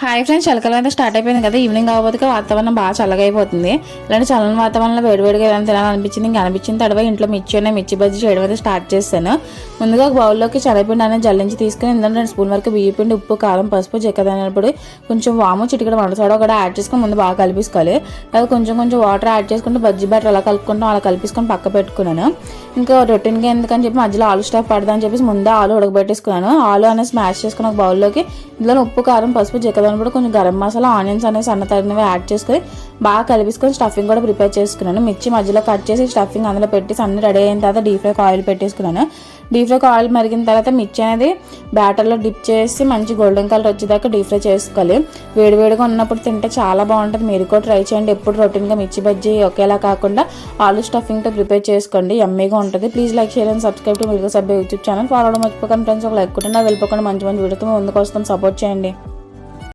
Hi friends, చలికాలం అయితే start అయిపోయింది కదా. ఈవినింగ్ అవ్వబోతుగా వాతావరణం బాగా చల్లగా అయిపోతుంది. ఇలాంటి చల్లని వాతావరణంలో వేడివేడిగా ఏదైనా తినాలనిపించింది. ఇంకా అనిపించిన తడవ ఇంట్లో మిర్చి బజ్జీ చేయడం అయితే స్టార్ట్ చేశాను. ముందుగా ఒక బౌల్లోకి శనగపిండి అనేది జల్లించి తీసుకుని ఇందులో 2 స్పూన్ వరకు బియ్యపిండి, ఉప్పు, కారం, పసుపు, చెక్కదనప్పుడు కొంచెం వాము, చిటికెడు వంట సోడా కూడా యాడ్ చేసుకొని ముందు బాగా కలిపేసుకోవాలి. అది కొంచెం వాటర్ యాడ్ చేసుకుంటూ బజ్జీ బ్యాటర్ అలా కలుపుకుంటాం, అలా కలిపేసుకొని పక్క పెట్టుకున్నాను. ఇంకా రొటీన్గా ఎందుకని చెప్పి మధ్యలో ఆలు స్టఫ్ పడదని చెప్పేసి ముందే ఆలు ఉడకబెట్టేసుకున్నాను. ఆలు అనేది స్మాష్ చేసుకుని ఒక బౌల్లోకి ఇందులో ఉప్పు, కారం, పసుపు, చెక్కదనప్పుడు కొంచెం గరం మసాలా, ఆనియన్స్ అనేవి సన్న తరిగినవి యాడ్ చేసుకొని బాగా కలిపేసుకొని స్టఫింగ్ కూడా ప్రిపేర్ చేసుకున్నాను. మిర్చి మధ్యలో కట్ చేసి స్టఫింగ్ అందులో పెట్టేసి అన్ని రెడీ అయిన తర్వాత డీప్ ఫ్రైకి ఆయిల్ పెట్టేసుకున్నాను. డీప్ ఫ్రైకి ఆయిల్ మరిగిన తర్వాత మిర్చి అనేది బ్యాటర్లో డిప్ చేసి మంచి గోల్డెన్ కలర్ వచ్చేదాకా డీప్ ఫ్రై చేసుకోవాలి. వేడివేడిగా ఉన్నప్పుడు తింటే చాలా బాగుంటుంది. మీరు కూడా ట్రై చేయండి. ఎప్పుడు రొటీన్గా మిర్చి బజ్జీ ఒకేలా కాకుండా ఆలు స్టఫింగ్తో ప్రిపేర్ చేసుకోండి. యమ్మీగా ఉంటుంది. Please like, share and subscribe to milk సభ్య యూట్యూబ్ ఛానల్. ఫాలో అవడం మర్చిపోకండి ఫ్రెండ్స్. ఒక లైక్ కొట్టినా వెళ్ళిపోకుండా మంచి వీడియోతో ముందుకు వస్తాం. సపోర్ట్ చేయండి.